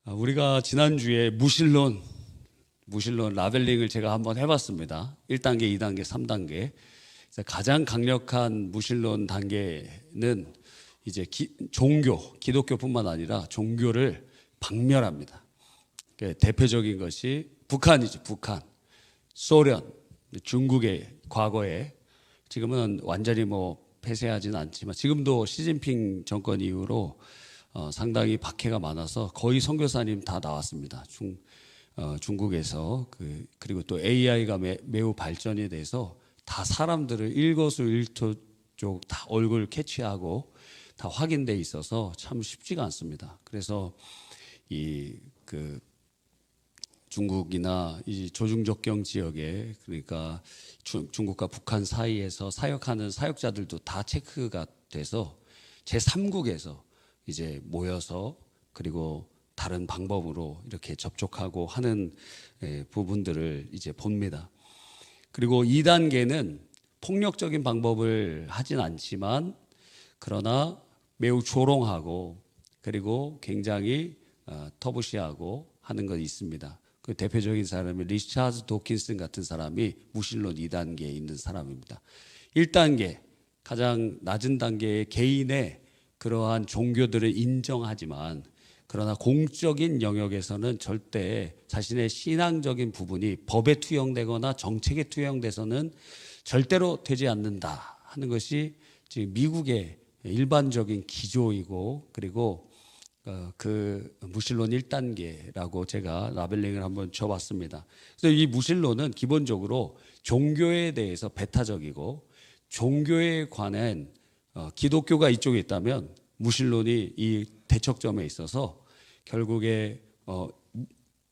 우리가 지난주에 무신론 라벨링을 제가 한번 해봤습니다. 1단계, 2단계, 3단계. 가장 강력한 무신론 단계는 이제 기독교뿐만 아니라 종교를 박멸합니다. 대표적인 것이 북한이죠. 북한, 소련, 중국의 과거에, 지금은 완전히 폐쇄하지는 않지만 지금도 시진핑 정권 이후로 상당히 박해가 많아서 거의 선교사님 다 나왔습니다. 중국에서 그리고 또 AI가 매우 발전이 돼서 다 사람들을 일거수일투족 다 얼굴 캐치하고 다 확인돼 있어서 참 쉽지가 않습니다. 그래서 중국이나 이 조중적경 지역에, 그러니까 중국과 북한 사이에서 사역하는 사역자들도 다 체크가 돼서 제3국에서 이제 모여서 그리고 다른 방법으로 이렇게 접촉하고 하는 부분들을 이제 봅니다. 그리고 2단계는 폭력적인 방법을 하진 않지만 그러나 매우 조롱하고 그리고 굉장히 터부시하고 하는 것이 있습니다. 그 대표적인 사람이 리차드 도킨슨 같은 사람이 무신론 2단계에 있는 사람입니다. 1단계, 가장 낮은 단계의 개인의 그러한 종교들을 인정하지만 그러나 공적인 영역에서는 절대 자신의 신앙적인 부분이 법에 투영되거나 정책에 투영돼서는 절대로 되지 않는다 하는 것이 지금 미국의 일반적인 기조이고, 그리고 그 무신론 1단계라고 제가 라벨링을 한번 줘봤습니다. 그래서 이 무신론은 기본적으로 종교에 대해서 배타적이고, 종교에 관한 기독교가 이쪽에 있다면 무신론이 이 대척점에 있어서 결국에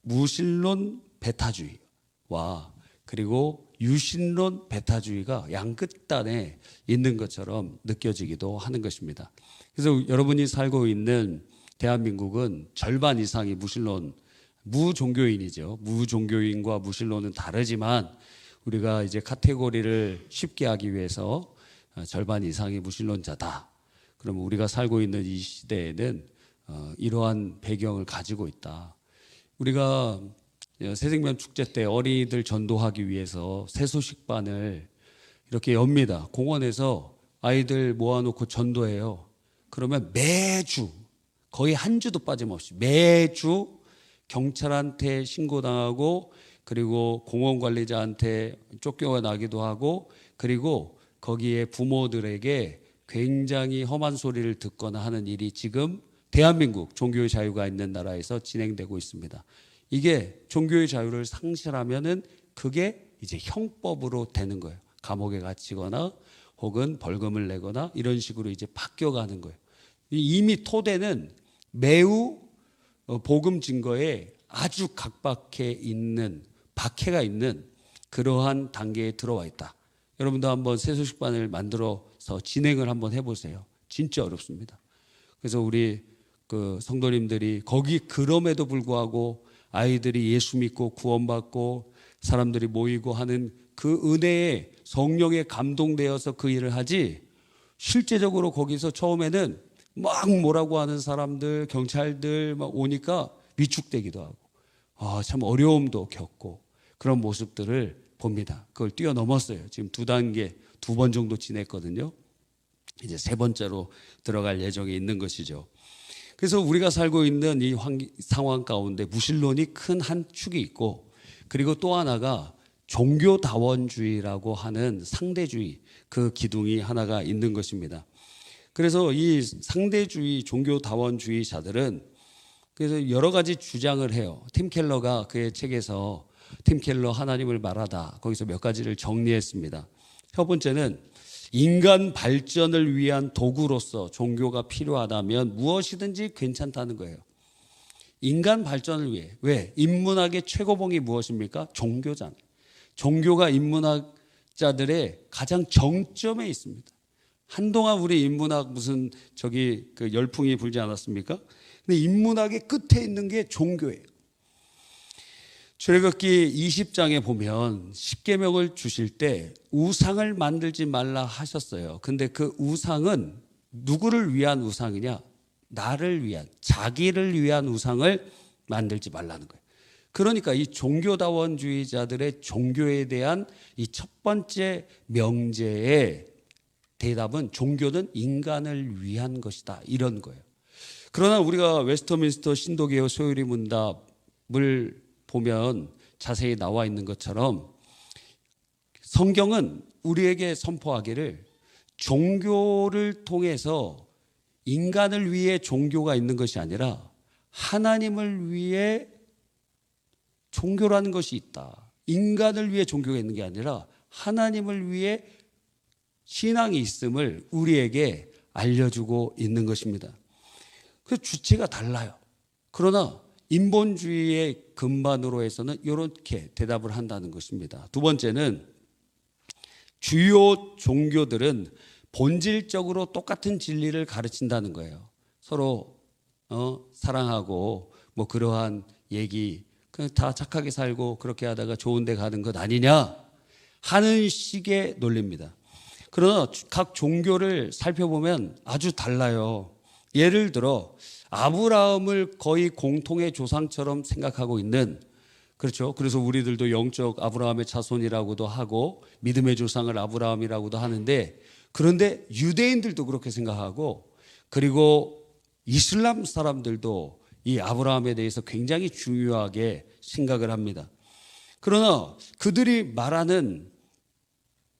무신론 배타주의와 그리고 유신론 배타주의가 양끝단에 있는 것처럼 느껴지기도 하는 것입니다. 그래서 여러분이 살고 있는 대한민국은 절반 이상이 무종교인이죠. 무종교인과 무신론은 다르지만 우리가 이제 카테고리를 쉽게 하기 위해서 절반 이상이 무신론자다. 그러면 우리가 살고 있는 이 시대에는 이러한 배경을 가지고 있다. 우리가 새생명 축제 때 어린이들 전도하기 위해서 새소식반을 이렇게 엽니다. 공원에서 아이들 모아놓고 전도해요. 그러면 매주 거의 한 주도 빠짐없이 매주 경찰한테 신고당하고 그리고 공원 관리자한테 쫓겨나기도 하고, 그리고 거기에 부모들에게 굉장히 험한 소리를 듣거나 하는 일이 지금 대한민국 종교의 자유가 있는 나라에서 진행되고 있습니다. 이게 종교의 자유를 상실하면은 그게 이제 형법으로 되는 거예요. 감옥에 갇히거나 혹은 벌금을 내거나 이런 식으로 이제 바뀌어가는 거예요. 이미 토대는 매우 복음 증거에 아주 각박해 있는, 박해가 있는 그러한 단계에 들어와 있다. 여러분도 한번 새소식반을 만들어서 진행을 한번 해보세요. 진짜 어렵습니다. 그래서 우리 성도님들이 거기 그럼에도 불구하고 아이들이 예수 믿고 구원받고 사람들이 모이고 하는 그 은혜에 성령에 감동되어서 그 일을 하지, 실제적으로 거기서 처음에는 막 뭐라고 하는 사람들, 경찰들 막 오니까 위축되기도 하고 참 어려움도 겪고 그런 모습들을 봅니다. 그걸 뛰어넘었어요. 지금 2단계, 2번 정도 지냈거든요. 이제 3번째로 들어갈 예정에 있는 것이죠. 그래서 우리가 살고 있는 이 상황 가운데 무신론이 큰 한 축이 있고, 그리고 또 하나가 종교다원주의라고 하는 상대주의, 그 기둥이 하나가 있는 것입니다. 그래서 이 상대주의 종교다원주의자들은 그래서 여러 가지 주장을 해요. 팀 켈러가 그의 책에서 팀 켈러 하나님을 말하다, 거기서 몇 가지를 정리했습니다. 첫 번째는 인간 발전을 위한 도구로서 종교가 필요하다면 무엇이든지 괜찮다는 거예요. 인간 발전을 위해. 왜? 인문학의 최고봉이 무엇입니까? 종교잖아요. 종교가 인문학자들의 가장 정점에 있습니다. 한동안 우리 인문학 그 열풍이 불지 않았습니까? 근데 인문학의 끝에 있는 게 종교예요. 출애굽기 20장에 보면 십계명을 주실 때 우상을 만들지 말라 하셨어요. 근데 그 우상은 누구를 위한 우상이냐? 나를 위한, 자기를 위한 우상을 만들지 말라는 거예요. 그러니까 이 종교다원주의자들의 종교에 대한 이 첫 번째 명제의 대답은 종교는 인간을 위한 것이다, 이런 거예요. 그러나 우리가 웨스터민스터 신도개혁 소요리 문답을 보면 자세히 나와 있는 것처럼 성경은 우리에게 선포하기를 종교를 통해서 인간을 위해 종교가 있는 것이 아니라 하나님을 위해 종교라는 것이 있다. 인간을 위해 종교가 있는 게 아니라 하나님을 위해 신앙이 있음을 우리에게 알려주고 있는 것입니다. 그 주체가 달라요. 그러나 인본주의의 근반으로 해서는 이렇게 대답을 한다는 것입니다. 두 번째는 주요 종교들은 본질적으로 똑같은 진리를 가르친다는 거예요. 서로 사랑하고 뭐 그러한 얘기, 그냥 다 착하게 살고 그렇게 하다가 좋은 데 가는 것 아니냐 하는 식의 논리입니다. 그러나 각 종교를 살펴보면 아주 달라요. 예를 들어 아브라함을 거의 공통의 조상처럼 생각하고 있는, 그렇죠. 그래서 우리들도 영적 아브라함의 자손이라고도 하고 믿음의 조상을 아브라함이라고도 하는데, 그런데 유대인들도 그렇게 생각하고, 그리고 이슬람 사람들도 이 아브라함에 대해서 굉장히 중요하게 생각을 합니다. 그러나 그들이 말하는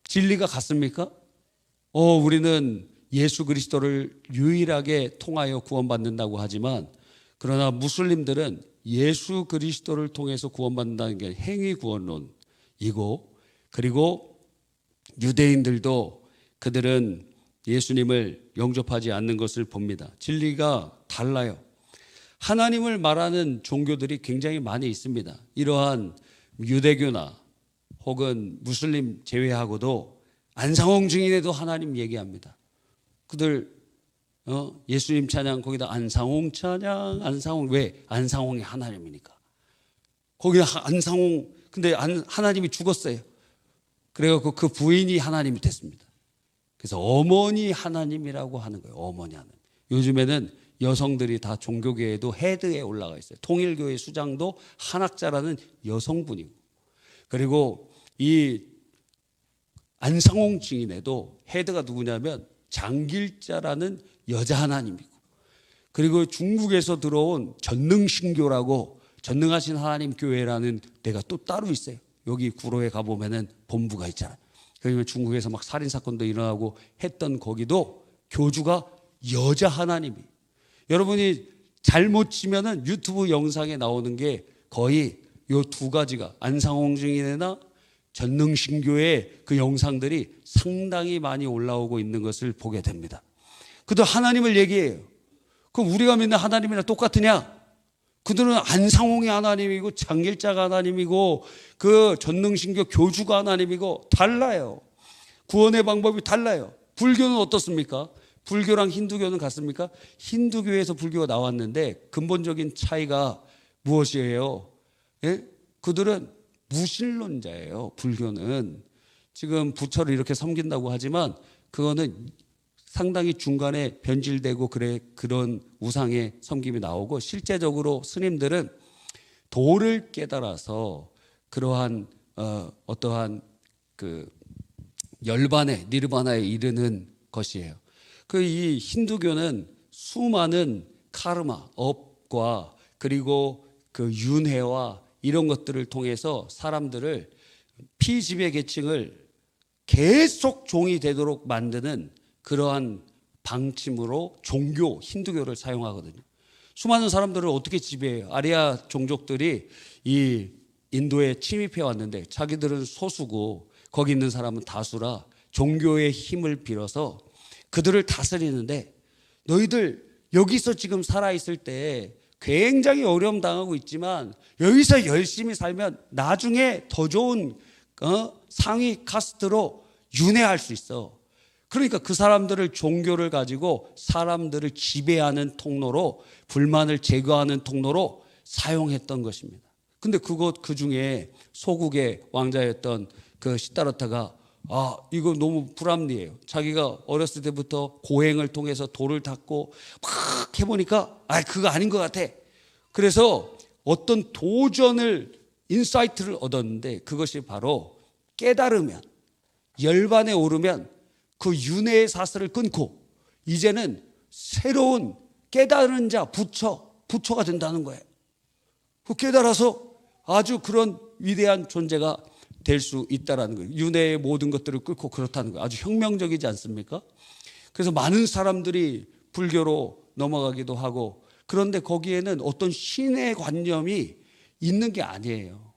진리가 같습니까? 우리는 예수 그리스도를 유일하게 통하여 구원받는다고 하지만, 그러나 무슬림들은 예수 그리스도를 통해서 구원받는다는 게 행위 구원론이고, 그리고 유대인들도 그들은 예수님을 영접하지 않는 것을 봅니다. 진리가 달라요. 하나님을 말하는 종교들이 굉장히 많이 있습니다. 이러한 유대교나 혹은 무슬림 제외하고도 안상홍 증인에도 하나님 얘기합니다. 그들 예수님 찬양, 거기다 안상홍 찬양, 안상홍, 왜? 안상홍이 하나님이니까. 거기 안상홍, 근데 하나님이 죽었어요. 그래갖고 그 부인이 하나님이 됐습니다. 그래서 어머니 하나님이라고 하는 거예요. 어머니 하나님. 요즘에는 여성들이 다 종교계에도 헤드에 올라가 있어요. 통일교회 수장도 한학자라는 여성분이고, 그리고 이 안상홍 증인에도 헤드가 누구냐면 장길자라는 여자 하나님이고, 그리고 중국에서 들어온 전능신교라고 전능하신 하나님 교회라는 데가 또 따로 있어요. 여기 구로에 가보면은 본부가 있잖아요. 그러면 중국에서 막 살인사건도 일어나고 했던 거기도 교주가 여자 하나님이. 여러분이 잘못 치면은 유튜브 영상에 나오는 게 거의 요 두 가지가 안상홍 증인이나 전능신교의 그 영상들이 상당히 많이 올라오고 있는 것을 보게 됩니다. 그들 하나님을 얘기해요. 그럼 우리가 믿는 하나님이랑 똑같으냐? 그들은 안상홍이 하나님이고 장길자가 하나님이고 그 전능신교 교주가 하나님이고 달라요. 구원의 방법이 달라요. 불교는 어떻습니까? 불교랑 힌두교는 같습니까? 힌두교에서 불교가 나왔는데 근본적인 차이가 무엇이에요? 예? 그들은 무신론자예요. 불교는 지금 부처를 이렇게 섬긴다고 하지만 그거는 상당히 중간에 변질되고 그런 우상의 섬김이 나오고, 실제적으로 스님들은 도를 깨달아서 그러한 어떠한 그 열반에 니르바나에 이르는 것이에요. 그 이 힌두교는 수많은 카르마, 업과 그리고 그 윤회와 이런 것들을 통해서 사람들을 피지배 계층을 계속 종이 되도록 만드는 그러한 방침으로 종교, 힌두교를 사용하거든요. 수많은 사람들을 어떻게 지배해요? 아리아 종족들이 이 인도에 침입해 왔는데 자기들은 소수고 거기 있는 사람은 다수라 종교의 힘을 빌어서 그들을 다스리는데, 너희들 여기서 지금 살아있을 때 굉장히 어려움 당하고 있지만 여기서 열심히 살면 나중에 더 좋은 상위 카스트로 윤회할 수 있어. 그러니까 그 사람들을 종교를 가지고 사람들을 지배하는 통로로, 불만을 제거하는 통로로 사용했던 것입니다. 근데 그 중에 소국의 왕자였던 그 시다르타가 이거 너무 불합리해요. 자기가 어렸을 때부터 고행을 통해서 돌을 닦고 막 해보니까 그거 아닌 것 같아. 그래서 어떤 도전을 인사이트를 얻었는데 그것이 바로 깨달으면 열반에 오르면 그 윤회의 사슬을 끊고 이제는 새로운 깨달은 자 부처가 된다는 거예요. 그 깨달아서 아주 그런 위대한 존재가 될 수 있다라는 거예요. 윤회의 모든 것들을 끊고 그렇다는 거예요. 아주 혁명적이지 않습니까? 그래서 많은 사람들이 불교로 넘어가기도 하고 그런데 거기에는 어떤 신의 관념이 있는 게 아니에요.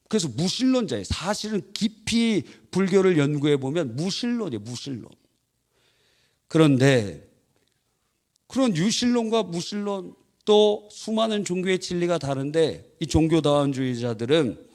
그래서 무신론자예요. 사실은 깊이 불교를 연구해 보면 무신론이에요. 무신론. 그런데 그런 유신론과 무신론 또 수많은 종교의 진리가 다른데 이 종교다원주의자들은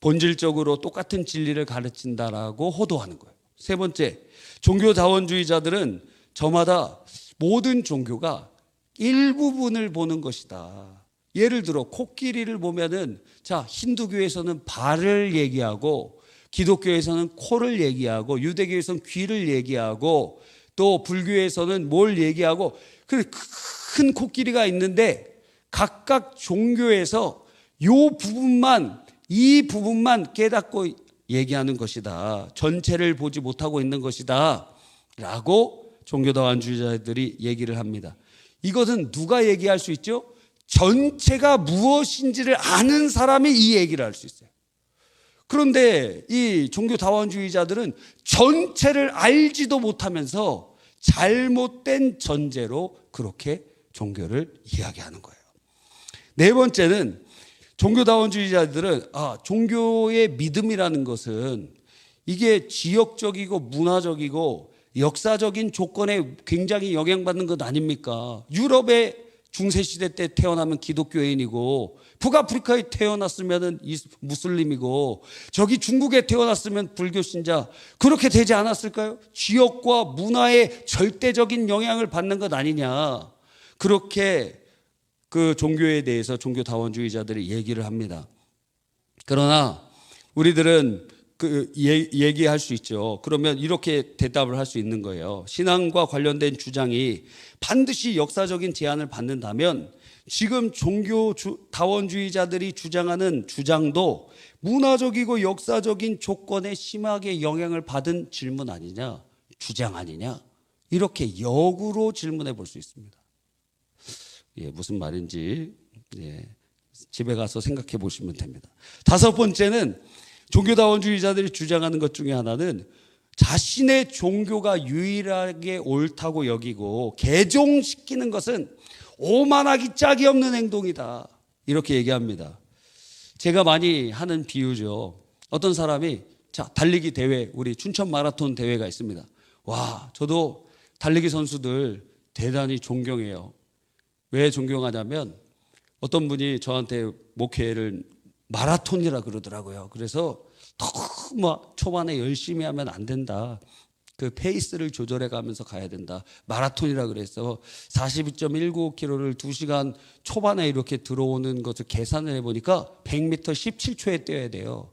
본질적으로 똑같은 진리를 가르친다라고 호도하는 거예요. 세 번째, 종교자원주의자들은 저마다 모든 종교가 일부분을 보는 것이다. 예를 들어 코끼리를 보면은 자 힌두교에서는 발을 얘기하고 기독교에서는 코를 얘기하고 유대교에서는 귀를 얘기하고 또 불교에서는 뭘 얘기하고 큰 코끼리가 있는데 각각 종교에서 이 부분만 깨닫고 얘기하는 것이다. 전체를 보지 못하고 있는 것이다. 라고 종교다원주의자들이 얘기를 합니다. 이것은 누가 얘기할 수 있죠? 전체가 무엇인지를 아는 사람이 이 얘기를 할 수 있어요. 그런데 이 종교다원주의자들은 전체를 알지도 못하면서 잘못된 전제로 그렇게 종교를 이야기하는 거예요. 네 번째는 종교다원주의자들은 종교의 믿음이라는 것은 이게 지역적이고 문화적이고 역사적인 조건에 굉장히 영향받는 것 아닙니까? 유럽의 중세시대 때 태어나면 기독교인이고 북아프리카에 태어났으면 무슬림이고 저기 중국에 태어났으면 불교 신자 그렇게 되지 않았을까요? 지역과 문화의 절대적인 영향을 받는 것 아니냐 그렇게 그 종교에 대해서 종교다원주의자들이 얘기를 합니다. 그러나 우리들은 얘기할 수 있죠. 그러면 이렇게 대답을 할 수 있는 거예요. 신앙과 관련된 주장이 반드시 역사적인 제한을 받는다면 지금 종교다원주의자들이 주장하는 주장도 문화적이고 역사적인 조건에 심하게 영향을 받은 질문 아니냐, 주장 아니냐 이렇게 역으로 질문해 볼 수 있습니다. 무슨 말인지 집에 가서 생각해 보시면 됩니다. 다섯 번째는 종교다원주의자들이 주장하는 것 중에 하나는 자신의 종교가 유일하게 옳다고 여기고 개종시키는 것은 오만하기 짝이 없는 행동이다. 이렇게 얘기합니다. 제가 많이 하는 비유죠. 어떤 사람이 달리기 대회, 우리 춘천 마라톤 대회가 있습니다. 와, 저도 달리기 선수들 대단히 존경해요. 왜 존경하냐면 어떤 분이 저한테 목회를 마라톤이라 그러더라고요. 그래서 너무 초반에 열심히 하면 안 된다. 그 페이스를 조절해 가면서 가야 된다. 마라톤이라 그래서 42.195km를 2시간 초반에 이렇게 들어오는 것을 계산을 해보니까 100m 17초에 뛰어야 돼요.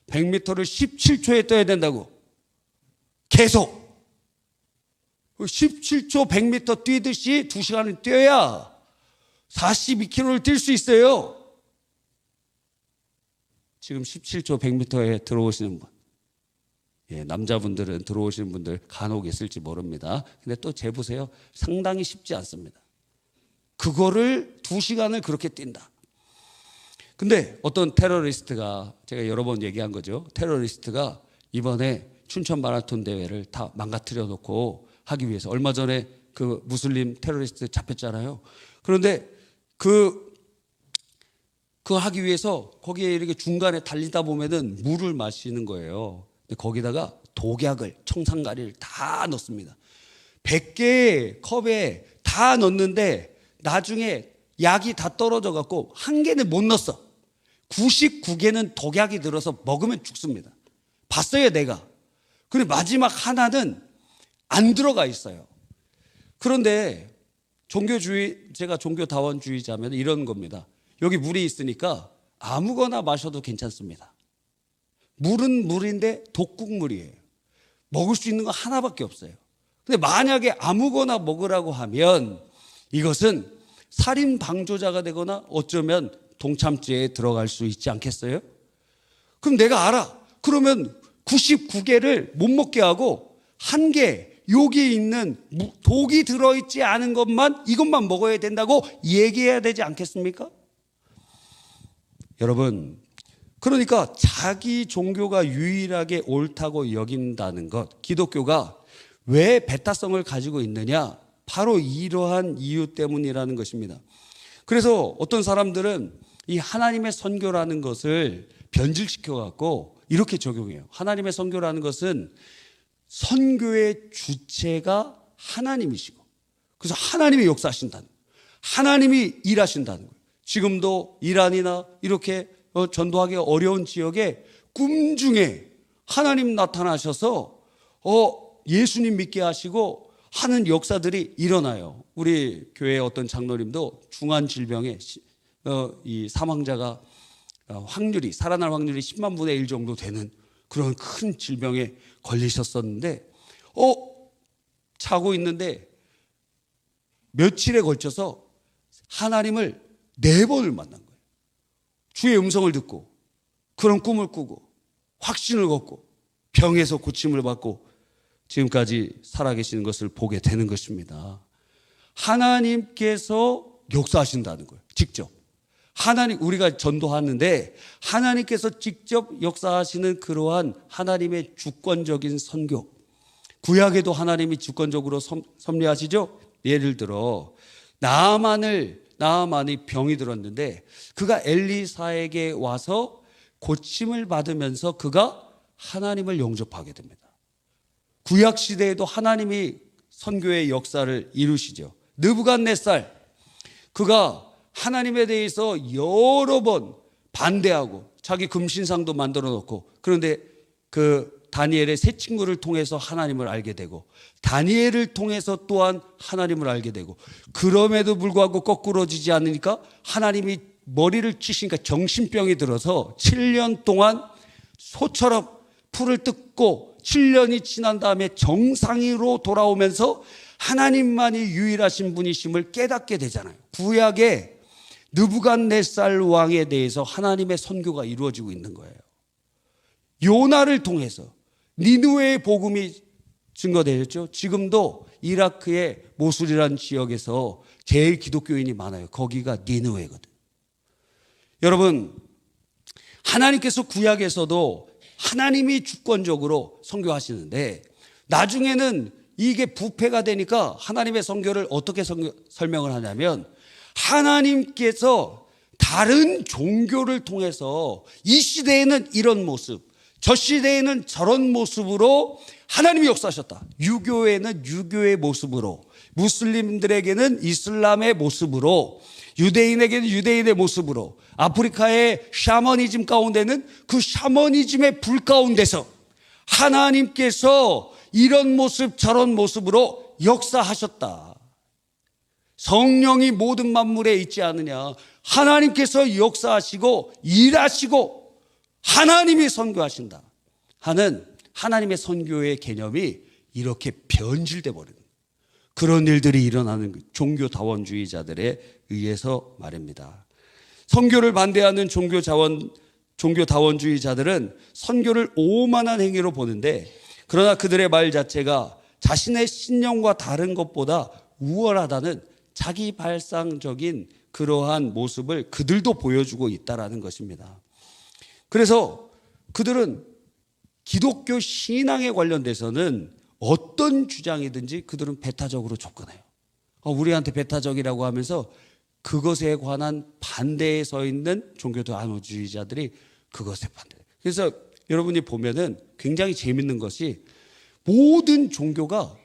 100m를 17초에 뛰어야 된다고. 계속 17초 100m 뛰듯이 2시간을 뛰어야 42km를 뛸 수 있어요. 지금 17초 100m에 들어오시는 분, 남자분들은 들어오시는 분들 간혹 있을지 모릅니다. 근데 또 재보세요. 상당히 쉽지 않습니다. 그거를 2시간을 그렇게 뛴다. 근데 어떤 테러리스트가, 제가 여러 번 얘기한 거죠. 테러리스트가 이번에 춘천 마라톤 대회를 다 망가뜨려 놓고 하기 위해서 얼마 전에 그 무슬림 테러리스트 잡혔잖아요. 그런데 그 하기 위해서 거기에 이렇게 중간에 달리다 보면은 물을 마시는 거예요. 근데 거기다가 독약을, 청산가리를 다 넣습니다. 100개의 컵에 다 넣는데 나중에 약이 다 떨어져 갖고 한 개는 못 넣었어. 99개는 독약이 들어서 먹으면 죽습니다. 봤어요, 내가. 그리고 마지막 하나는 안 들어가 있어요. 그런데 제가 종교다원주의자면 이런 겁니다. 여기 물이 있으니까 아무거나 마셔도 괜찮습니다. 물은 물인데 독국물이에요. 먹을 수 있는 거 하나밖에 없어요. 근데 만약에 아무거나 먹으라고 하면 이것은 살인 방조자가 되거나 어쩌면 동참죄에 들어갈 수 있지 않겠어요? 그럼 내가 알아. 그러면 99개를 못 먹게 하고 한 개, 여기 있는 독이 들어있지 않은 것만, 이것만 먹어야 된다고 얘기해야 되지 않겠습니까? 여러분, 그러니까 자기 종교가 유일하게 옳다고 여긴다는 것, 기독교가 왜 배타성을 가지고 있느냐? 바로 이러한 이유 때문이라는 것입니다. 그래서 어떤 사람들은 이 하나님의 선교라는 것을 변질시켜 갖고 이렇게 적용해요. 하나님의 선교라는 것은 선교의 주체가 하나님이시고, 그래서 하나님이 역사하신다는 거예요. 하나님이 일하신다는 거예요. 지금도 이란이나 이렇게 전도하기 어려운 지역에 꿈중에 하나님 나타나셔서 예수님 믿게 하시고 하는 역사들이 일어나요. 우리 교회 어떤 장로님도 중한 질병에 이 사망자가 살아날 확률이 10만 분의 1 정도 되는 그런 큰 질병에 걸리셨었는데 자고 있는데 며칠에 걸쳐서 하나님을 4번을 만난 거예요. 주의 음성을 듣고 그런 꿈을 꾸고 확신을 갖고 병에서 고침을 받고 지금까지 살아계시는 것을 보게 되는 것입니다. 하나님께서 역사하신다는 거예요. 직접. 우리가 전도하는데 하나님께서 직접 역사하시는 그러한 하나님의 주권적인 선교. 구약에도 하나님이 주권적으로 섭리하시죠. 예를 들어 나아만이 병이 들었는데 그가 엘리사에게 와서 고침을 받으면서 그가 하나님을 영접하게 됩니다. 구약 시대에도 하나님이 선교의 역사를 이루시죠. 느부갓네살, 그가 하나님에 대해서 여러 번 반대하고 자기 금신상도 만들어 놓고, 그런데 그 다니엘의 세 친구를 통해서 하나님을 알게 되고 다니엘을 통해서 또한 하나님을 알게 되고, 그럼에도 불구하고 거꾸러지지 않으니까 하나님이 머리를 치시니까 정신병이 들어서 7년 동안 소처럼 풀을 뜯고 7년이 지난 다음에 정상으로 돌아오면서 하나님만이 유일하신 분이심을 깨닫게 되잖아요. 구약에 느부갓네살 왕에 대해서 하나님의 선교가 이루어지고 있는 거예요. 요나를 통해서 니느웨의 복음이 증거되었죠. 지금도 이라크의 모술이라는 지역에서 제일 기독교인이 많아요. 거기가 니느웨거든. 여러분, 하나님께서 구약에서도 하나님이 주권적으로 선교하시는데 나중에는 이게 부패가 되니까 하나님의 선교를 어떻게 설명을 하냐면, 하나님께서 다른 종교를 통해서 이 시대에는 이런 모습, 저 시대에는 저런 모습으로 하나님이 역사하셨다. 유교에는 유교의 모습으로, 무슬림들에게는 이슬람의 모습으로, 유대인에게는 유대인의 모습으로, 아프리카의 샤머니즘 가운데는 그 샤머니즘의 불 가운데서 하나님께서 이런 모습 저런 모습으로 역사하셨다. 성령이 모든 만물에 있지 않느냐. 하나님께서 역사하시고 일하시고 하나님이 선교하신다 하는 하나님의 선교의 개념이 이렇게 변질돼 버리는 그런 일들이 일어나는 종교다원주의자들에 의해서 말입니다. 선교를 반대하는 종교다원주의자들은 선교를 오만한 행위로 보는데, 그러나 그들의 말 자체가 자신의 신념과 다른 것보다 우월하다는 자기 발상적인 그러한 모습을 그들도 보여주고 있다는 것입니다. 그래서 그들은 기독교 신앙에 관련돼서는 어떤 주장이든지 그들은 배타적으로 접근해요. 우리한테 배타적이라고 하면서 그것에 관한 반대에 서 있는 종교다원주의자들이 그것에 반대해요. 그래서 여러분이 보면은 굉장히 재밌는 것이, 모든 종교가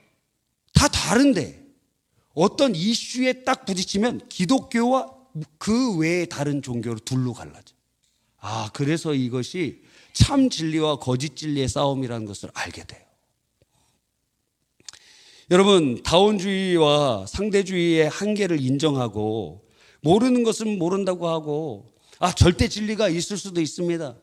다 다른데 어떤 이슈에 딱 부딪히면 기독교와 그 외의 다른 종교로 둘로 갈라져. 그래서 이것이 참 진리와 거짓 진리의 싸움이라는 것을 알게 돼요. 여러분, 다원주의와 상대주의의 한계를 인정하고 모르는 것은 모른다고 하고 절대 진리가 있을 수도 있습니다.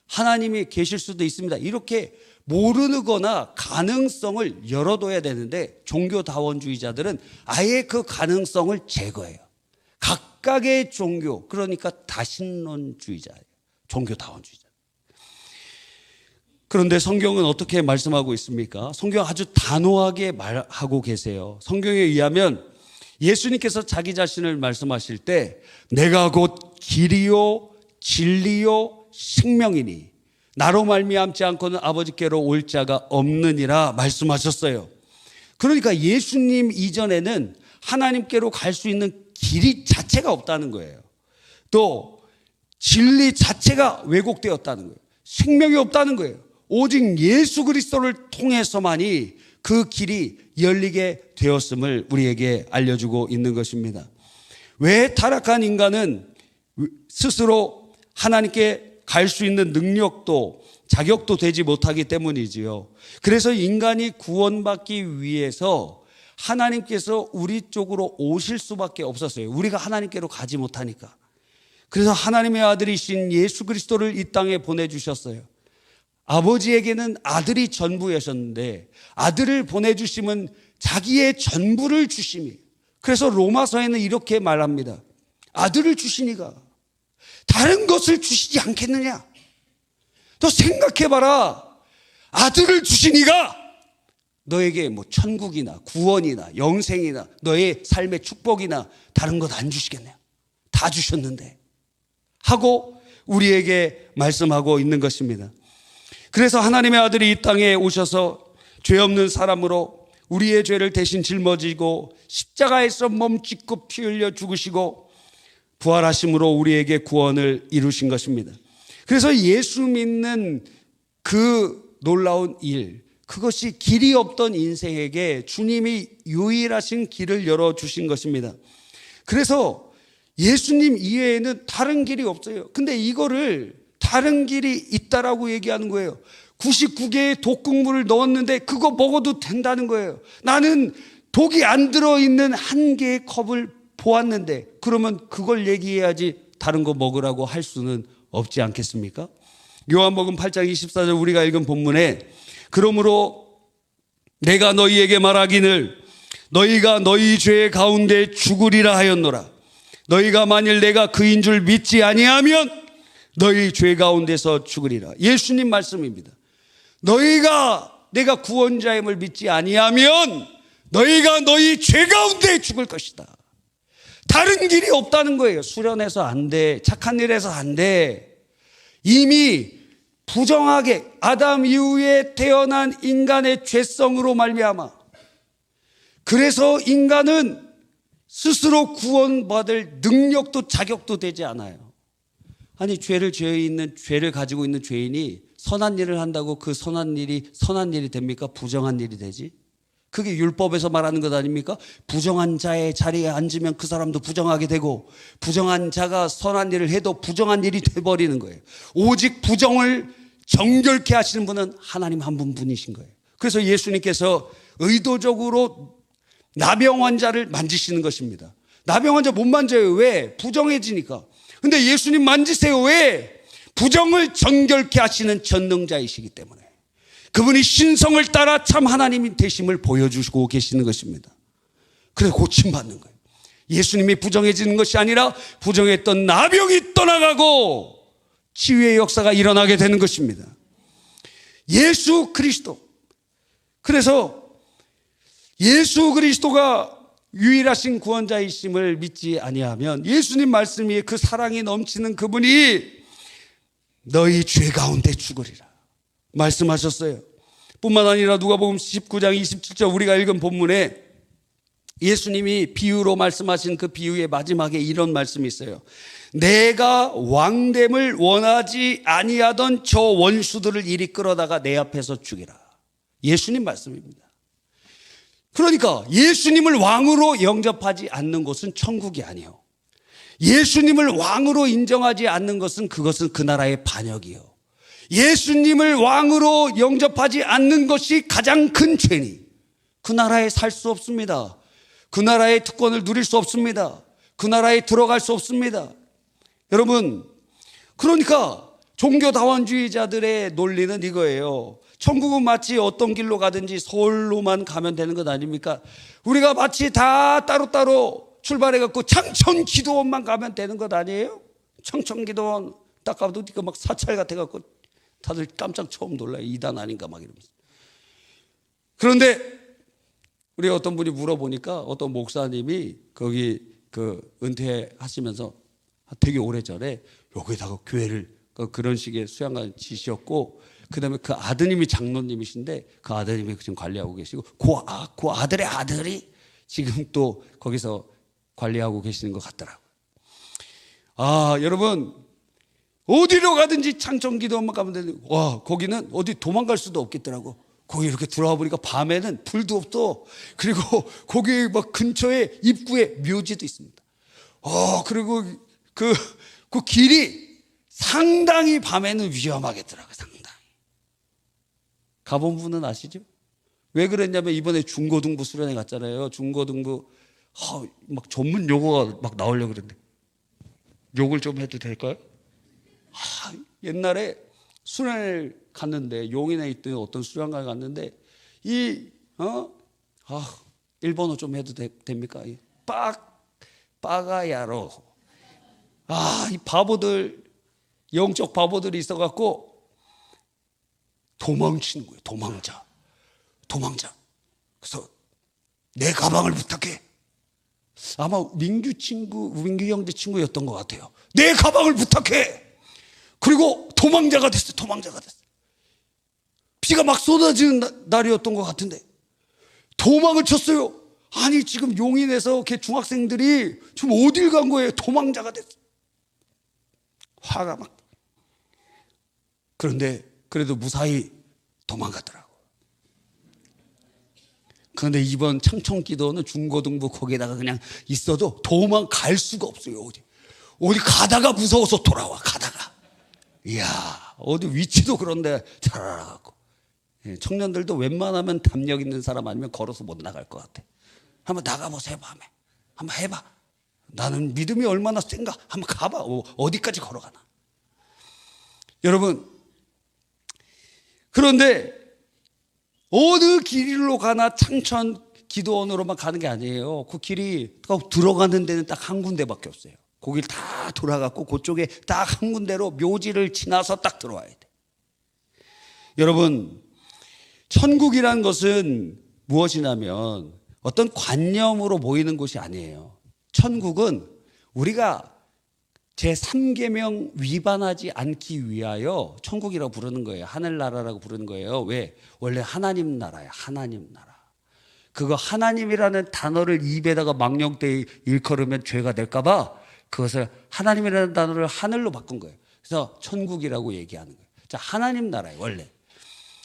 하나님이 계실 수도 있습니다. 이렇게 모르거나 가능성을 열어둬야 되는데 종교다원주의자들은 아예 그 가능성을 제거해요. 각각의 종교, 그러니까 다신론주의자예요. 종교다원주의자. 그런데 성경은 어떻게 말씀하고 있습니까? 성경 아주 단호하게 말하고 계세요. 성경에 의하면 예수님께서 자기 자신을 말씀하실 때 내가 곧 길이요 진리요 생명이니 나로 말미암지 않고는 아버지께로 올 자가 없느니라 말씀하셨어요. 그러니까 예수님 이전에는 하나님께로 갈 수 있는 길이 자체가 없다는 거예요. 또 진리 자체가 왜곡되었다는 거예요. 생명이 없다는 거예요. 오직 예수 그리스도를 통해서만이 그 길이 열리게 되었음을 우리에게 알려주고 있는 것입니다. 왜 타락한 인간은 스스로 하나님께 갈 수 있는 능력도 자격도 되지 못하기 때문이지요. 그래서 인간이 구원받기 위해서 하나님께서 우리 쪽으로 오실 수밖에 없었어요. 우리가 하나님께로 가지 못하니까. 그래서 하나님의 아들이신 예수 그리스도를 이 땅에 보내주셨어요. 아버지에게는 아들이 전부였었는데 아들을 보내주시면 자기의 전부를 주심이. 그래서 로마서에는 이렇게 말합니다. 아들을 주시니가 다른 것을 주시지 않겠느냐. 또 생각해봐라. 아들을 주시니가 너에게 뭐 천국이나 구원이나 영생이나 너의 삶의 축복이나 다른 것 안 주시겠네요. 다 주셨는데 하고 우리에게 말씀하고 있는 것입니다. 그래서 하나님의 아들이 이 땅에 오셔서 죄 없는 사람으로 우리의 죄를 대신 짊어지고 십자가에서 몸짓고 피 흘려 죽으시고 부활하심으로 우리에게 구원을 이루신 것입니다. 그래서 예수 믿는 그 놀라운 일, 그것이 길이 없던 인생에게 주님이 유일하신 길을 열어주신 것입니다. 그래서 예수님 이외에는 다른 길이 없어요. 근데 이거를 다른 길이 있다라고 얘기하는 거예요. 99개의 독극물을 넣었는데 그거 먹어도 된다는 거예요. 나는 독이 안 들어있는 한 개의 컵을 보았는데 그러면 그걸 얘기해야지 다른 거 먹으라고 할 수는 없지 않겠습니까? 요한복음 8장 24절 우리가 읽은 본문에 그러므로 내가 너희에게 말하기를 너희가 너희 죄 가운데 죽으리라 하였노라. 너희가 만일 내가 그인 줄 믿지 아니하면 너희 죄 가운데서 죽으리라. 예수님 말씀입니다. 내가 구원자임을 믿지 아니하면 너희가 너희 죄 가운데 죽을 것이다. 다른 길이 없다는 거예요. 수련해서 안 돼. 착한 일 해서 안 돼. 이미 부정하게 아담 이후에 태어난 인간의 죄성으로 말미암아 그래서 인간은 스스로 구원받을 능력도 자격도 되지 않아요. 아니 죄를 가지고 있는 죄인이 선한 일을 한다고 그 선한 일이 됩니까? 부정한 일이 되지? 그게 율법에서 말하는 것 아닙니까? 부정한 자의 자리에 앉으면 그 사람도 부정하게 되고 부정한 자가 선한 일을 해도 부정한 일이 돼버리는 거예요. 오직 부정을 정결케 하시는 분은 하나님 한 분이신 거예요. 그래서 예수님께서 의도적으로 나병 환자를 만지시는 것입니다. 나병 환자 못 만져요. 왜? 부정해지니까. 근데 예수님 만지세요. 왜? 부정을 정결케 하시는 전능자이시기 때문에. 그분이 신성을 따라 참 하나님이 되심을 보여주시고 계시는 것입니다. 그래서 고침받는 거예요. 예수님이 부정해지는 것이 아니라 부정했던 나병이 떠나가고 치유의 역사가 일어나게 되는 것입니다. 예수 그리스도. 그래서 예수 그리스도가 유일하신 구원자이심을 믿지 아니하면 예수님 말씀이 그 사랑이 넘치는 그분이 너희 죄 가운데 죽으리라 말씀하셨어요. 뿐만 아니라 누가복음 19장 27절 우리가 읽은 본문에 예수님이 비유로 말씀하신 그 비유의 마지막에 이런 말씀이 있어요. 내가 왕됨을 원하지 아니하던 저 원수들을 이리 끌어다가 내 앞에서 죽이라. 예수님 말씀입니다. 그러니까 예수님을 왕으로 영접하지 않는 곳은 천국이 아니에요. 예수님을 왕으로 인정하지 않는 것은 그것은 그 나라의 반역이요. 예수님을 왕으로 영접하지 않는 것이 가장 큰 죄니 그 나라에 살 수 없습니다. 그 나라의 특권을 누릴 수 없습니다. 그 나라에 들어갈 수 없습니다. 여러분, 그러니까 종교다원주의자들의 논리는 이거예요. 천국은 마치 어떤 길로 가든지 서울로만 가면 되는 것 아닙니까? 우리가 마치 다 따로따로 출발해갖고 창천기도원만 가면 되는 것 아니에요? 창천기도원 딱 가도 막 사찰 같아갖고 다들 깜짝 처음 놀라요. 이단 아닌가 막 이러면서. 그런데 우리 어떤 분이 물어보니까 어떤 목사님이 거기 은퇴하시면서 되게 오래전에 여기다가 교회를 그런 식의 수양관 지셨고, 그 다음에 그 아드님이 장로님이신데 그 아드님이 지금 관리하고 계시고 그 아들의 아들이 지금 또 거기서 관리하고 계시는 것 같더라고요. 여러분, 어디로 가든지 창천기도원만 가면 되는데, 거기는 어디 도망갈 수도 없겠더라고. 거기 이렇게 들어와 보니까 밤에는 불도 없어. 그리고 거기 막 근처에 입구에 묘지도 있습니다. 그리고 그 길이 상당히 밤에는 위험하겠더라고요. 상당히. 가본 분은 아시죠? 왜 그랬냐면 이번에 중고등부 수련회 갔잖아요. 중고등부 막 전문 용어가 막 나오려고 그랬는데, 욕을 좀 해도 될까요? 옛날에 수련회를 갔는데, 용인에 있던 어떤 수련관에 갔는데, 일본어 좀 해도 됩니까? 빠가야로. 이 바보들, 영적 바보들이 있어갖고 도망치는 거예요. 도망자. 그래서 내 가방을 부탁해. 아마 민규 형제 친구였던 것 같아요. 내 가방을 부탁해. 그리고 도망자가 됐어. 비가 막 쏟아지는 날이었던 것 같은데 도망을 쳤어요. 아니 지금 용인에서 걔 중학생들이 지금 어딜 간 거예요? 도망자가 됐어. 화가 막. 그런데 그래도 무사히 도망갔더라고. 그런데 이번 창천기도는 중고등부 거기에다가 그냥 있어도 도망갈 수가 없어요. 어디 가다가 무서워서 돌아와. 이야, 어디 위치도 그런데 잘 알아갖고. 청년들도 웬만하면 담력 있는 사람 아니면 걸어서 못 나갈 것 같아. 한번 나가보세요. 밤에 한번 해봐. 나는 믿음이 얼마나 센가 한번 가봐. 어디까지 걸어가나. 여러분, 그런데 어느 길로 가나 창천기도원으로만 가는 게 아니에요. 그 길이 들어가는 데는 딱 한 군데밖에 없어요. 거길 다 돌아갔고 그쪽에 딱 한 군데로 묘지를 지나서 딱 들어와야 돼. 여러분, 천국이란 것은 무엇이냐면 어떤 관념으로 모이는 곳이 아니에요. 천국은 우리가 제3계명 위반하지 않기 위하여 천국이라고 부르는 거예요. 하늘나라라고 부르는 거예요. 왜? 원래 하나님 나라예요. 하나님 나라. 그거 하나님이라는 단어를 입에다가 망령되이 일컬으면 죄가 될까 봐 그것을 하나님이라는 단어를 하늘로 바꾼 거예요. 그래서 천국이라고 얘기하는 거예요. 자, 하나님 나라예요. 원래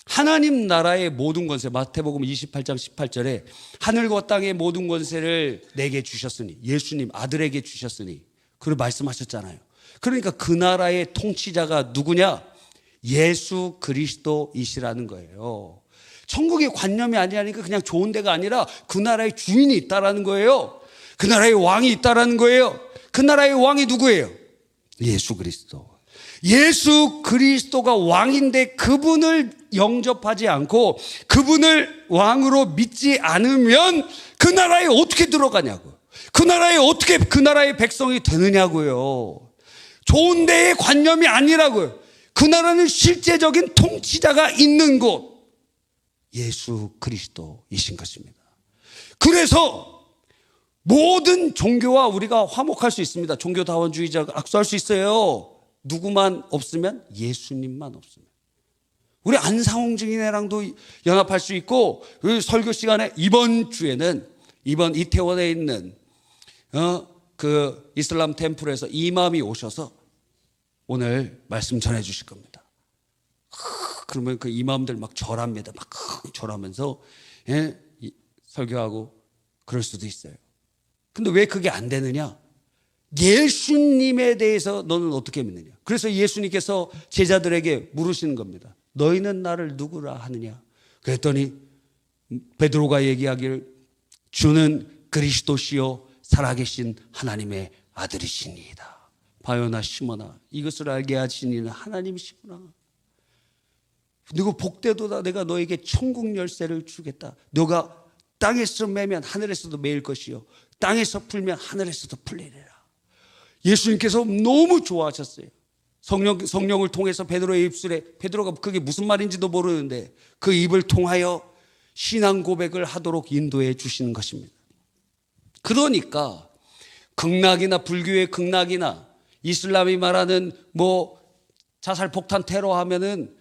하나님 나라의 모든 권세, 마태복음 28장 18절에 하늘과 땅의 모든 권세를 내게 주셨으니, 예수님 아들에게 주셨으니 그걸 말씀하셨잖아요. 그러니까 그 나라의 통치자가 누구냐? 예수 그리스도이시라는 거예요. 천국의 관념이 아니라니까 그냥 좋은 데가 아니라 그 나라의 주인이 있다라는 거예요. 그 나라의 왕이 있다라는 거예요. 그 나라의 왕이 누구예요? 예수 그리스도. 예수 그리스도가 왕인데 그분을 영접하지 않고 그분을 왕으로 믿지 않으면 그 나라에 어떻게 들어가냐고. 그 나라에 어떻게 그 나라의 백성이 되느냐고요. 좋은 데의 관념이 아니라고요. 그 나라는 실제적인 통치자가 있는 곳, 예수 그리스도이신 것입니다. 그래서 모든 종교와 우리가 화목할 수 있습니다. 종교다원주의자가 악수할 수 있어요. 누구만 없으면? 예수님만 없으면. 우리 안상홍 증인회랑도 연합할 수 있고, 설교 시간에 이번 주에는 이번 이태원에 있는 그 이슬람 템플에서 이맘이 오셔서 오늘 말씀 전해 주실 겁니다. 그러면 그 이맘들 막 절합니다. 막 절하면서 설교하고 그럴 수도 있어요. 근데 왜 그게 안 되느냐? 예수님에 대해서 너는 어떻게 믿느냐? 그래서 예수님께서 제자들에게 물으시는 겁니다. 너희는 나를 누구라 하느냐? 그랬더니 베드로가 얘기하기를 주는 그리스도시요 살아계신 하나님의 아들이시니이다. 바요나 시모나 이것을 알게 하신 이는 하나님이시구나. 너가 복되도다. 내가 너에게 천국 열쇠를 주겠다. 너가 땅에서 매면 하늘에서도 매일 것이요 땅에서 풀면 하늘에서도 풀리리라. 예수님께서 너무 좋아하셨어요. 성령을 통해서 베드로의 입술에, 베드로가 그게 무슨 말인지도 모르는데 그 입을 통하여 신앙 고백을 하도록 인도해 주시는 것입니다. 그러니까 극락이나 불교의 극락이나 이슬람이 말하는 뭐 자살 폭탄 테러 하면은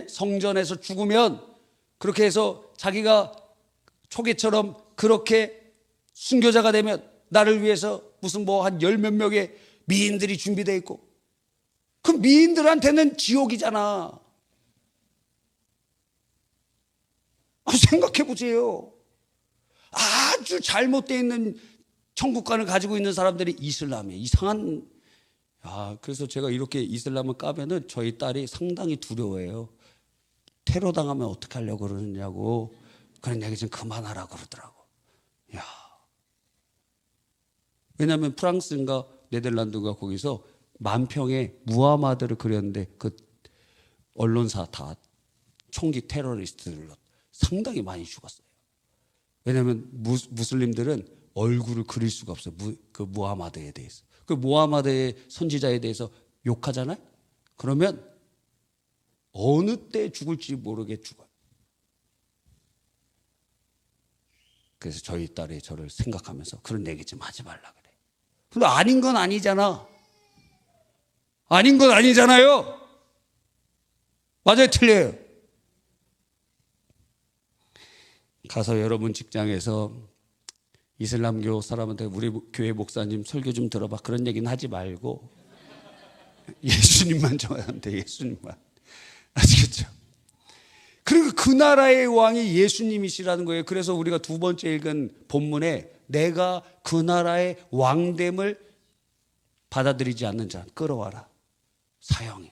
성전에서 죽으면 그렇게 해서 자기가 초계처럼 그렇게 순교자가 되면 나를 위해서 무슨 뭐 한 열 몇 명의 미인들이 준비되어 있고, 그 미인들한테는 지옥이잖아. 생각해 보세요. 아주 잘못되어 있는 천국관을 가지고 있는 사람들이 이슬람이에요. 이상한. 그래서 제가 이렇게 이슬람을 까면은 저희 딸이 상당히 두려워해요. 테러 당하면 어떻게 하려고 그러느냐고. 그런 얘기 좀 그만하라고 그러더라고. 왜냐하면 프랑스인가 네덜란드가 거기서 만평의 무하마드를 그렸는데 그 언론사 다 총기 테러리스트들로 상당히 많이 죽었어요. 왜냐하면 무슬림들은 얼굴을 그릴 수가 없어요. 그 무하마드에 대해서. 그 무하마드의 선지자에 대해서 욕하잖아요. 그러면 어느 때 죽을지 모르게 죽어요. 그래서 저희 딸이 저를 생각하면서 그런 얘기 좀 하지 말라 그래. 근데 아닌 건 아니잖아. 아닌 건 아니잖아요. 맞아요, 틀려요? 가서 여러분 직장에서 이슬람교 사람한테 우리 교회 목사님 설교 좀 들어봐, 그런 얘기는 하지 말고 예수님만 저한테, 예수님만. 아시겠죠? 그리고 그 나라의 왕이 예수님이시라는 거예요. 그래서 우리가 두 번째 읽은 본문에 내가 그 나라의 왕됨을 받아들이지 않는 자 끌어와라. 사형.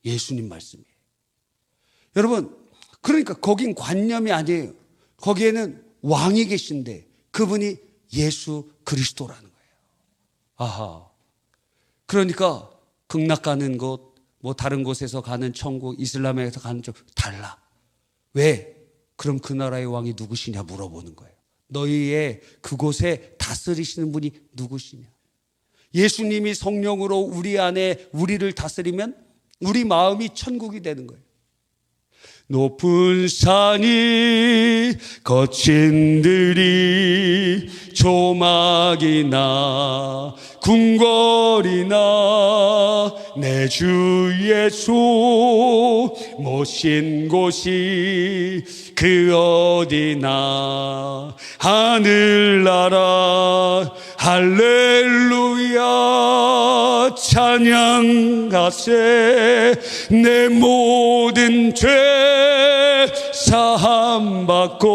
예수님 말씀이에요. 여러분, 그러니까 거긴 관념이 아니에요. 거기에는 왕이 계신데 그분이 예수 그리스도라는 거예요. 아하. 그러니까 극락 가는 곳, 뭐 다른 곳에서 가는 천국, 이슬람에서 가는 쪽 달라. 왜? 그럼 그 나라의 왕이 누구시냐 물어보는 거예요. 너희의 그곳에 다스리시는 분이 누구시냐? 예수님이 성령으로 우리 안에 우리를 다스리면 우리 마음이 천국이 되는 거예요. 높은 산이 거친 들이 조막이나 궁궐이나 내 주 예수 모신 곳이 그 어디나 하늘나라 할렐루야 찬양하세. 내 모든 죄 사함받고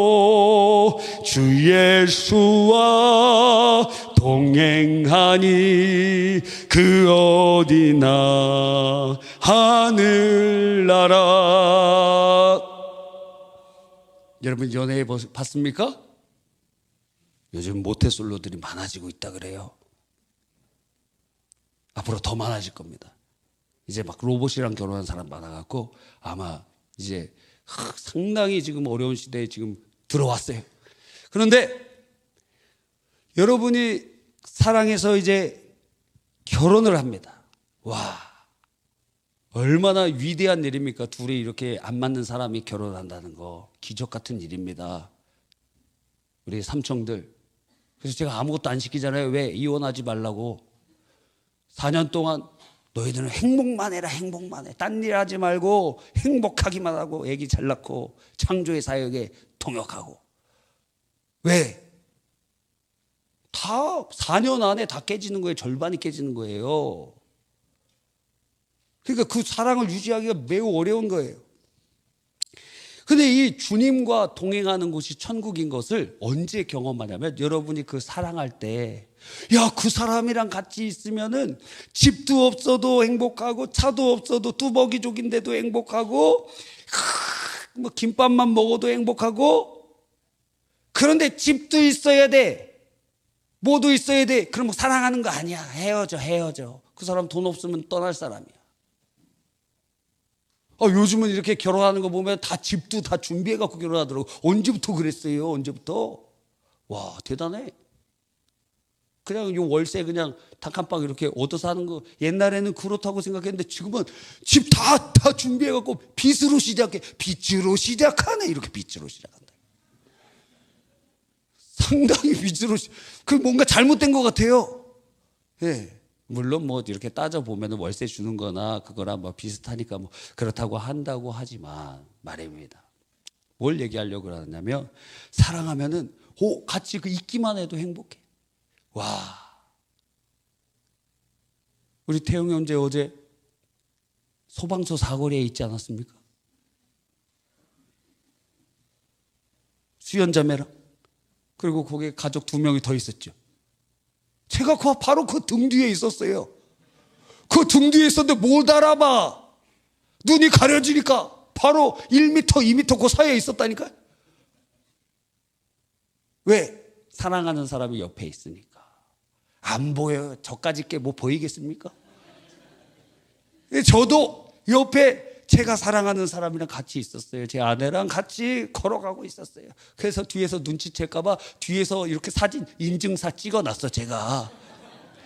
주 예수와 동행하니 그 어디나 하늘나라. 여러분 연애 봤습니까? 요즘 모태솔로들이 많아지고 있다 그래요. 앞으로 더 많아질 겁니다. 이제 막 로봇이랑 결혼한 사람 많아갖고 아마 이제 상당히 지금 어려운 시대에 지금 들어왔어요. 그런데 여러분이 사랑해서 이제 결혼을 합니다. 와, 얼마나 위대한 일입니까? 둘이 이렇게 안 맞는 사람이 결혼한다는 거 기적 같은 일입니다. 우리 삼청들. 그래서 제가 아무것도 안 시키잖아요. 왜? 이혼하지 말라고. 4년 동안 너희들은 행복만 해라. 행복만 해. 딴 일 하지 말고 행복하기만 하고 애기 잘 낳고 창조의 사역에 동역하고. 왜? 다 4년 안에 다 깨지는 거예요. 절반이 깨지는 거예요. 그러니까 그 사랑을 유지하기가 매우 어려운 거예요. 근데 이 주님과 동행하는 곳이 천국인 것을 언제 경험하냐면 여러분이 그 사랑할 때, 야, 그 사람이랑 같이 있으면은 집도 없어도 행복하고 차도 없어도 뚜벅이족인데도 행복하고 뭐 김밥만 먹어도 행복하고. 그런데 집도 있어야 돼, 뭐도 있어야 돼. 그럼 사랑하는 거 아니야. 헤어져. 그 사람 돈 없으면 떠날 사람이야. 요즘은 이렇게 결혼하는 거 보면 다 집도 다 준비해갖고 결혼하더라고. 언제부터 그랬어요? 언제부터? 와, 대단해. 그냥 요 월세 그냥 단칸방 이렇게 얻어서 하는 거 옛날에는 그렇다고 생각했는데 지금은 집 다 준비해갖고 빚으로 시작하네. 이렇게 빚으로 시작한다. 상당히 빚으로 그 뭔가 잘못된 것 같아요. 예. 물론 뭐 이렇게 따져보면 월세 주는 거나 그거랑 뭐 비슷하니까 뭐 그렇다고 한다고 하지만 말입니다. 뭘 얘기하려고 그러냐면 사랑하면은 같이 그 있기만 해도 행복해. 와. 우리 태용 형제 어제 소방서 사거리에 있지 않았습니까? 수연자매랑 그리고 거기에 가족 2명이 더 있었죠. 제가 바로 그 등 뒤에 있었어요. 그 등 뒤에 있었는데 못 알아봐. 눈이 가려지니까 바로 1m, 2m 그 사이에 있었다니까요. 왜? 사랑하는 사람이 옆에 있으니까. 안 보여요. 저까지 게 뭐 보이겠습니까? 저도 옆에 제가 사랑하는 사람이랑 같이 있었어요. 제 아내랑 같이 걸어가고 있었어요. 그래서 뒤에서 눈치챌까봐 뒤에서 이렇게 사진 인증사 찍어놨어. 제가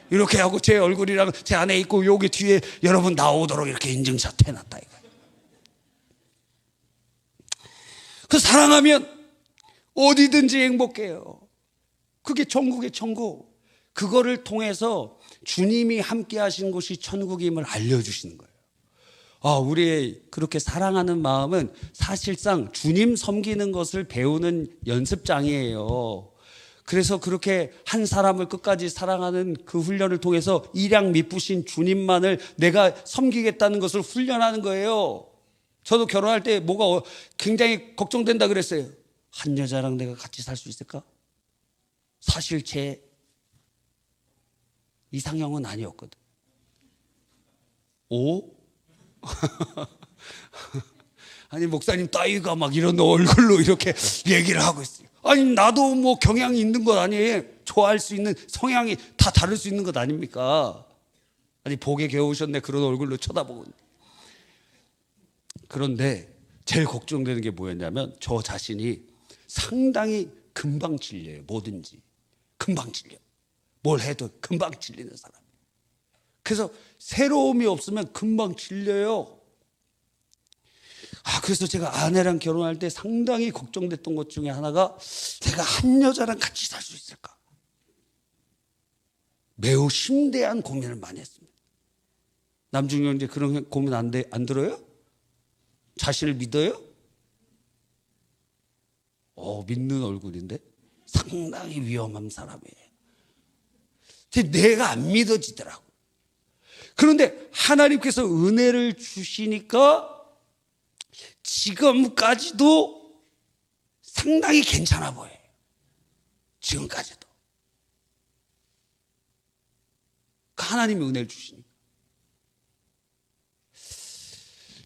이렇게 하고 제 얼굴이랑 제 아내 있고 여기 뒤에 여러분 나오도록 이렇게 인증샷 해놨다. 그 사랑하면 어디든지 행복해요. 그게 천국의 천국. 그거를 통해서 주님이 함께 하신 곳이 천국임을 알려주시는 거예요. 우리의 그렇게 사랑하는 마음은 사실상 주님 섬기는 것을 배우는 연습장이에요. 그래서 그렇게 한 사람을 끝까지 사랑하는 그 훈련을 통해서 일양 미쁘신 주님만을 내가 섬기겠다는 것을 훈련하는 거예요. 저도 결혼할 때 뭐가 굉장히 걱정된다 그랬어요. 한 여자랑 내가 같이 살 수 있을까? 사실 제 이상형은 아니었거든. 아니 목사님 따위가 막 이런 얼굴로 이렇게 얘기를 하고 있어요. 아니 나도 뭐 경향이 있는 것 아니에요. 좋아할 수 있는 성향이 다 다를 수 있는 것 아닙니까? 아니 복에 겨우셨네 그런 얼굴로 쳐다보고. 그런데 제일 걱정되는 게 뭐였냐면 저 자신이 상당히 금방 질려요. 뭐든지 금방 질려. 뭘 해도 금방 질리는 사람. 그래서 새로움이 없으면 금방 질려요. 그래서 제가 아내랑 결혼할 때 상당히 걱정됐던 것 중에 하나가 제가 한 여자랑 같이 살 수 있을까? 매우 심대한 고민을 많이 했습니다. 남중형 이제 그런 고민 안 들어요? 자신을 믿어요? 믿는 얼굴인데 상당히 위험한 사람이에요. 내가 안 믿어지더라고. 그런데 하나님께서 은혜를 주시니까 지금까지도 상당히 괜찮아 보여요. 지금까지도. 하나님이 은혜를 주시니까.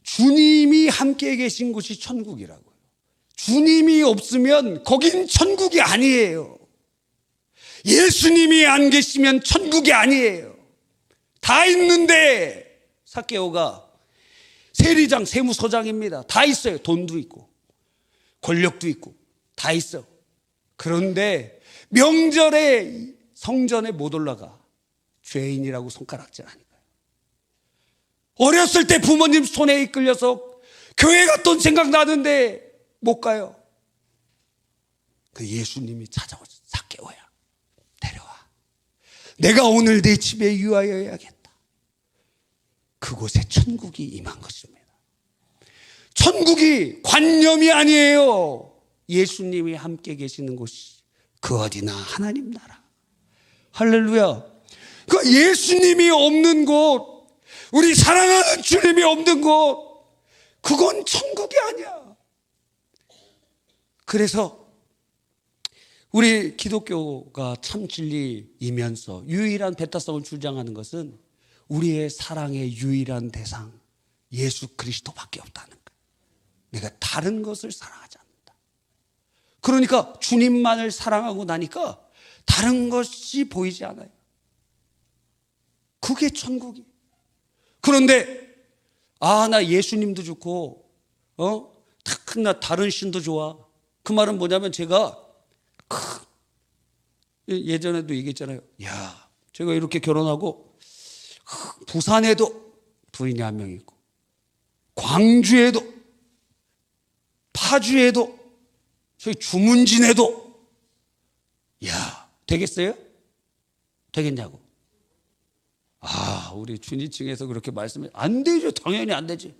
주님이 함께 계신 곳이 천국이라고요. 주님이 없으면 거긴 천국이 아니에요. 예수님이 안 계시면 천국이 아니에요. 다 있는데 삭개오가 세리장, 세무서장입니다. 다 있어요. 돈도 있고 권력도 있고 다 있어. 그런데 명절에 성전에 못 올라가. 죄인이라고 손가락질하니까요. 어렸을 때 부모님 손에 이끌려서 교회 갔던 생각나는데 못 가요. 그 예수님이 찾아오셔서 삭개오야 데려와. 내가 오늘 내 집에 유하여야겠다. 그곳에 천국이 임한 것입니다. 천국이 관념이 아니에요. 예수님이 함께 계시는 곳이 그 어디나 하나님 나라. 할렐루야. 그 예수님이 없는 곳, 우리 사랑하는 주님이 없는 곳, 그건 천국이 아니야. 그래서 우리 기독교가 참 진리이면서 유일한 배타성을 주장하는 것은 우리의 사랑의 유일한 대상 예수 그리스도밖에 없다는 거예요. 내가 다른 것을 사랑하지 않는다. 그러니까 주님만을 사랑하고 나니까 다른 것이 보이지 않아요. 그게 천국이. 그런데 나 예수님도 좋고 나 다른 신도 좋아. 그 말은 뭐냐면 제가 예전에도 얘기했잖아요. 야, 제가 이렇게 결혼하고 부산에도 부인이 한 명 있고, 광주에도, 파주에도, 저희 주문진에도. 야, 되겠어요? 되겠냐고. 우리 주니층에서 그렇게 말씀해. 안 되죠. 당연히 안 되지.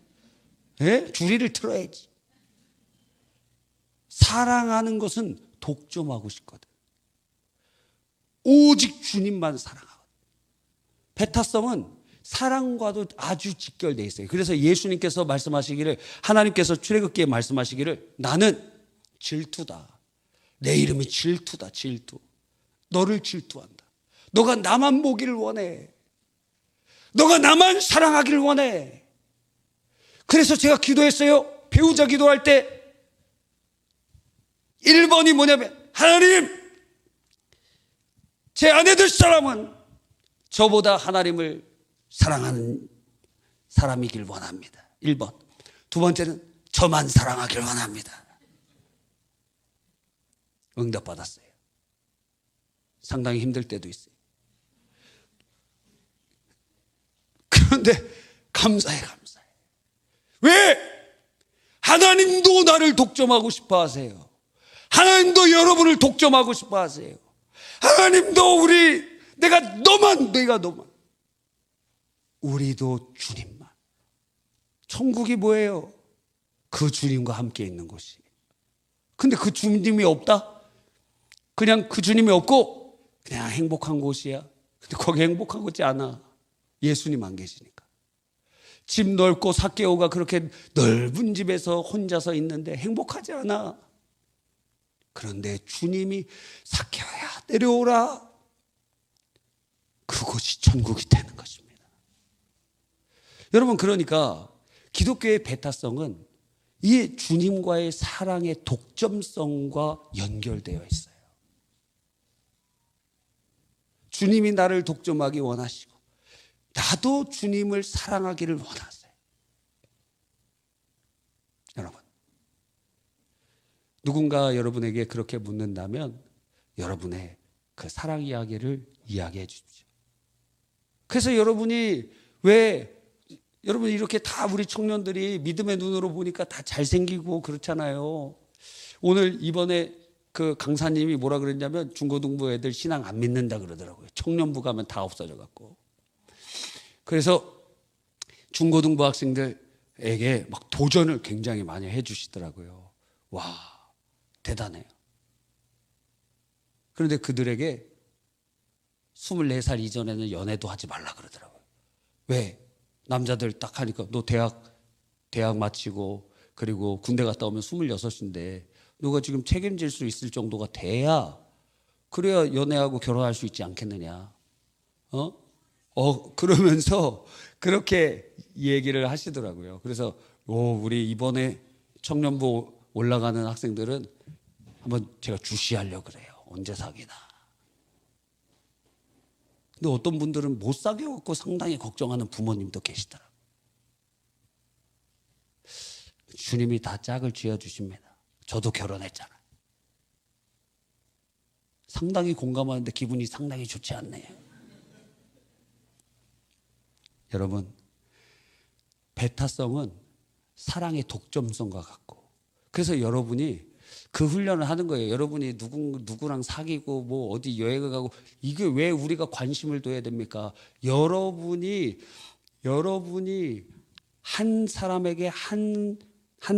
예? 주리를 틀어야지. 사랑하는 것은 독점하고 싶거든. 오직 주님만 사랑하거든. 배타성은 사랑과도 아주 직결되어 있어요. 그래서 예수님께서 말씀하시기를, 하나님께서 출애굽기에 말씀하시기를, 나는 질투다. 내 이름이 질투다. 질투. 너를 질투한다. 너가 나만 보기를 원해. 너가 나만 사랑하기를 원해. 그래서 제가 기도했어요. 배우자 기도할 때 1번이 뭐냐면, 하나님, 제 아내 될 사람은 저보다 하나님을 사랑하는 사람이길 원합니다. 1번. 두 번째는 저만 사랑하길 원합니다. 응답받았어요. 상당히 힘들 때도 있어요. 그런데 감사해. 왜? 하나님도 나를 독점하고 싶어 하세요. 하나님도 여러분을 독점하고 싶어 하세요. 하나님도 내가 너만. 우리도 주님만. 천국이 뭐예요? 그 주님과 함께 있는 곳이. 근데 그 주님이 없다? 그냥 그 주님이 없고 그냥 행복한 곳이야. 근데 거기 행복한 곳이 않아. 예수님 안 계시니까. 집 넓고 삭개오가 그렇게 넓은 집에서 혼자서 있는데 행복하지 않아. 그런데 주님이 삭개오야 내려오라. 그곳이 천국이 되는 것입니다. 여러분, 그러니까 기독교의 배타성은 이 주님과의 사랑의 독점성과 연결되어 있어요. 주님이 나를 독점하기 원하시고 나도 주님을 사랑하기를 원하세요. 여러분, 누군가 여러분에게 그렇게 묻는다면 여러분의 그 사랑 이야기를 이야기해 주십시오. 그래서 여러분이 이렇게 다 우리 청년들이 믿음의 눈으로 보니까 다 잘생기고 그렇잖아요. 오늘 이번에 그 강사님이 뭐라 그랬냐면 중고등부 애들 신앙 안 믿는다 그러더라고요. 청년부 가면 다 없어져 갖고. 그래서 중고등부 학생들에게 막 도전을 굉장히 많이 해 주시더라고요. 와, 대단해요. 그런데 그들에게 24살 이전에는 연애도 하지 말라 그러더라고요. 왜? 남자들 딱 하니까 너 대학 마치고 그리고 군대 갔다 오면 26인데 너가 지금 책임질 수 있을 정도가 돼야, 그래야 연애하고 결혼할 수 있지 않겠느냐. 그러면서 그렇게 얘기를 하시더라고요. 그래서 우리 이번에 청년부 올라가는 학생들은 한번 제가 주시하려고 그래요. 언제 사귀나. 근데 어떤 분들은 못 사귀어갖고 상당히 걱정하는 부모님도 계시더라고요. 주님이 다 짝을 쥐어주십니다. 저도 결혼했잖아요. 상당히 공감하는데 기분이 상당히 좋지 않네요. 여러분, 배타성은 사랑의 독점성과 같고, 그래서 여러분이 그 훈련을 하는 거예요. 여러분이 누구랑 사귀고 뭐 어디 여행을 가고 이게 왜 우리가 관심을 둬야 됩니까? 여러분이 한 사람에게 한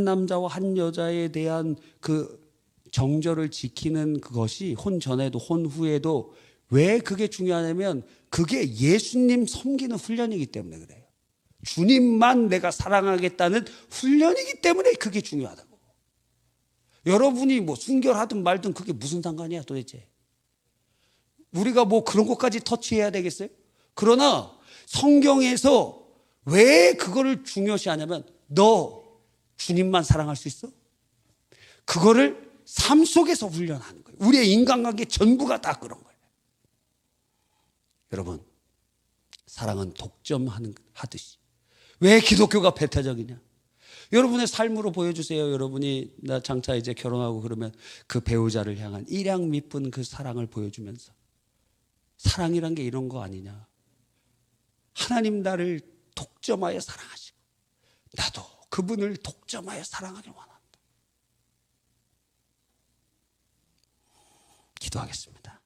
남자와 한 여자에 대한 그 정절을 지키는 그것이 혼 전에도 혼 후에도 왜 그게 중요하냐면 그게 예수님 섬기는 훈련이기 때문에 그래요. 주님만 내가 사랑하겠다는 훈련이기 때문에 그게 중요하다고. 여러분이 뭐 순결하든 말든 그게 무슨 상관이야 도대체. 우리가 뭐 그런 것까지 터치해야 되겠어요? 그러나 성경에서 왜 그거를 중요시하냐면 너 주님만 사랑할 수 있어? 그거를 삶 속에서 훈련하는 거예요. 우리의 인간관계 전부가 다 그런 거예요. 여러분, 사랑은 독점하듯이. 왜 기독교가 배타적이냐? 여러분의 삶으로 보여주세요. 여러분이 나 장차 이제 결혼하고 그러면 그 배우자를 향한 일양 미쁜 그 사랑을 보여주면서, 사랑이란 게 이런 거 아니냐. 하나님 나를 독점하여 사랑하시고 나도 그분을 독점하여 사랑하길 원한다. 기도하겠습니다.